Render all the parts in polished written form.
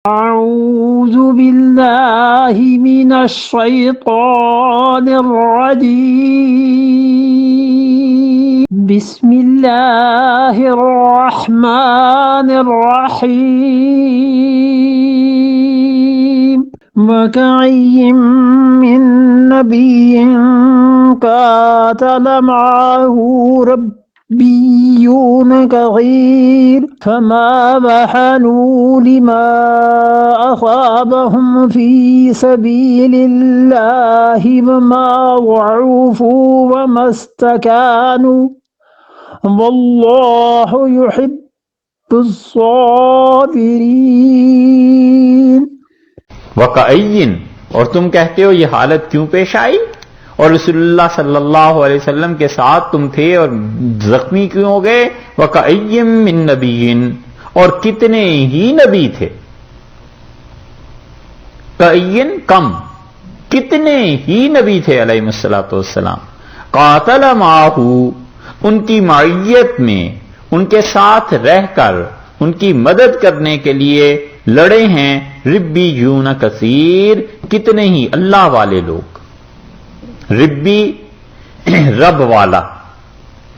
أعوذ بالله من الشيطان الرجيم بسم الله الرحمن الرحيم وكأي من نبي قاتل معه ربيون كثير فما وهنوا لما أصابهم في سبيل الله وما ضعفوا وما استكانوا والله يحب الصابرين. وَكَأَيٍّ، اور تم کہتے ہو یہ حالت کیوں پیش آئی، اور رسول اللہ صلی اللہ علیہ وسلم کے ساتھ تم تھے اور زخمی کیوں ہو گئے. وَكَأَيٍّ مِّن نَبِيٍّ، اور کتنے ہی نبی تھے. کأین کم، کتنے ہی نبی تھے علیہ الصلوۃ والسلام. قاتل معہ، ان کی معیت میں ان کے ساتھ رہ کر ان کی مدد کرنے کے لیے لڑے ہیں ربیون کثیر، کتنے ہی اللہ والے لوگ. ربی رب والا،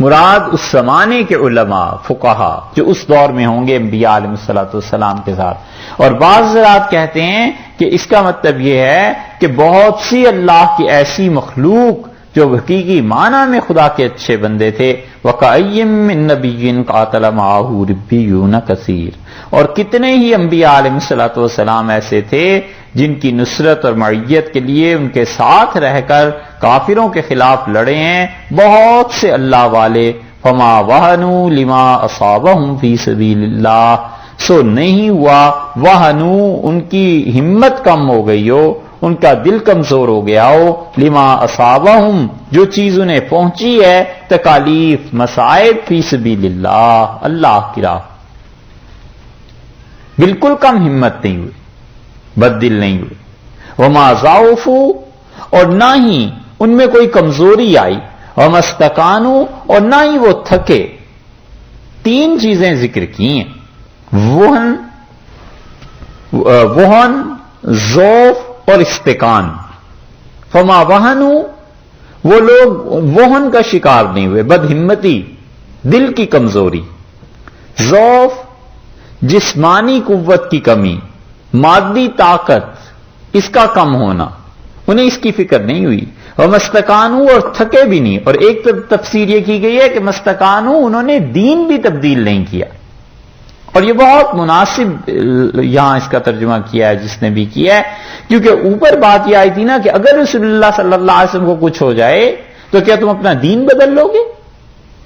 مراد اس زمانے کے علماء فقہا جو اس دور میں ہوں گے انبیاء علیہ الصلوۃ والسلام کے ساتھ. اور بعض حضرات کہتے ہیں کہ اس کا مطلب یہ ہے کہ بہت سی اللہ کی ایسی مخلوق جو حقیقی معنی میں خدا کے اچھے بندے تھے. وَكَأَيٍّ مِّن نَبِيٍّ قَاتَلَ مَعَهُ رِبِّيُّونَ كَثِيرٌ، اور کتنے ہی انبیاء علیہ الصلوۃ والسلام ایسے تھے جن کی نصرت اور معیت کے لیے ان کے ساتھ رہ کر کافروں کے خلاف لڑے ہیں بہت سے اللہ والے. فَمَا وَهَنُوا لِمَا أَصَابَهُمْ فِي سَبِيلِ اللَّهِ، سو نہیں ہوا وَهَنُوا، ان کی ہمت کم ہو گئی ہو، ان کا دل کمزور ہو گیا ہو. لما اصابہم، جو چیز انہیں پہنچی ہے، تکالیف مصائب، فی سبیل اللہ، اللہ کی راہ، بالکل کم ہمت نہیں ہوئی، بد دل نہیں ہوئی. وما ضعفوا، اور نہ ہی ان میں کوئی کمزوری آئی. وما استکانوا، اور نہ ہی وہ تھکے. تین چیزیں ذکر کی ہیں، وہن، ضعف اور استکان. فما وہنوا، وہ لوگ وہن کا شکار نہیں ہوئے، بد ہمتی، دل کی کمزوری. ضعف، جسمانی قوت کی کمی، مادی طاقت اس کا کم ہونا، انہیں اس کی فکر نہیں ہوئی. اور مستکانو، اور تھکے بھی نہیں. اور ایک تفسیر یہ کی گئی ہے کہ مستکانو، انہوں نے دین بھی تبدیل نہیں کیا. اور یہ بہت مناسب یہاں اس کا ترجمہ کیا ہے جس نے بھی کیا ہے، کیونکہ اوپر بات یہ آئی تھی نا کہ اگر رسول اللہ صلی اللہ علیہ وسلم کو کچھ ہو جائے تو کیا تم اپنا دین بدل لو گے.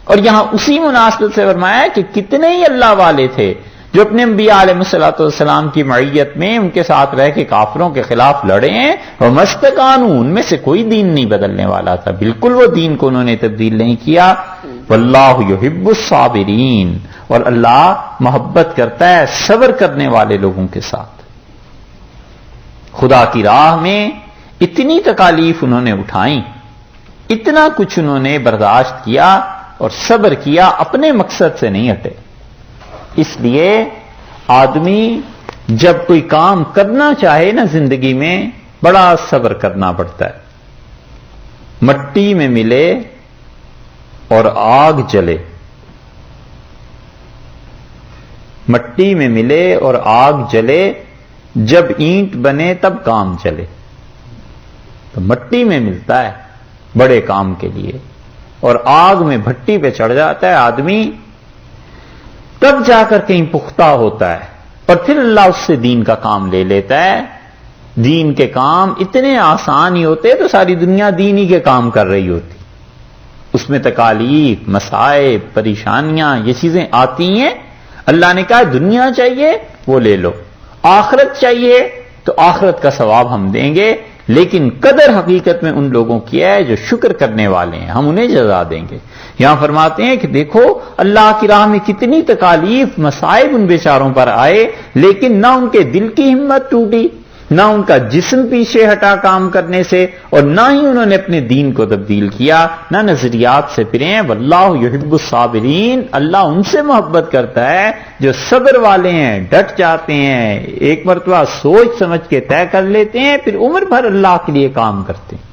اور یہاں اسی مناسبت سے فرمایا کہ کتنے ہی اللہ والے تھے جو اپنے انبیاء علیہ الصلوۃ والسلام کی معیت میں ان کے ساتھ رہ کے کافروں کے خلاف لڑے ہیں. اور مستکانو، ان میں سے کوئی دین نہیں بدلنے والا تھا، بالکل وہ دین کو انہوں نے تبدیل نہیں کیا. واللہ یحب الصابرین، اور اللہ محبت کرتا ہے صبر کرنے والے لوگوں کے ساتھ. خدا کی راہ میں اتنی تکالیف انہوں نے اٹھائیں، اتنا کچھ انہوں نے برداشت کیا اور صبر کیا، اپنے مقصد سے نہیں ہٹے. اس لیے آدمی جب کوئی کام کرنا چاہے نا زندگی میں، بڑا صبر کرنا پڑتا ہے. مٹی میں ملے اور آگ جلے، مٹی میں ملے اور آگ جلے، جب اینٹ بنے تب کام چلے. تو مٹی میں ملتا ہے بڑے کام کے لیے، اور آگ میں بھٹی پہ چڑھ جاتا ہے آدمی، تب جا کر کہیں پختہ ہوتا ہے. اور پھر اللہ اس سے دین کا کام لے لیتا ہے. دین کے کام اتنے آسان ہی ہوتے تو ساری دنیا دین ہی کے کام کر رہی ہوتی. اس میں تکالیف، مصائب، پریشانیاں، یہ چیزیں آتی ہیں. اللہ نے کہا دنیا چاہیے وہ لے لو، آخرت چاہیے تو آخرت کا ثواب ہم دیں گے، لیکن قدر حقیقت میں ان لوگوں کی ہے جو شکر کرنے والے ہیں، ہم انہیں جزا دیں گے. یہاں فرماتے ہیں کہ دیکھو اللہ کی راہ میں کتنی تکالیف، مصائب ان بیچاروں پر آئے، لیکن نہ ان کے دل کی ہمت ٹوٹی، نہ ان کا جسم پیچھے ہٹا کام کرنے سے، اور نہ ہی انہوں نے اپنے دین کو تبدیل کیا، نہ نظریات سے پھرے ہیں۔ واللہ یحب الصابرین، اللہ ان سے محبت کرتا ہے جو صبر والے ہیں، ڈٹ جاتے ہیں، ایک مرتبہ سوچ سمجھ کے طے کر لیتے ہیں، پھر عمر بھر اللہ کے لیے کام کرتے ہیں۔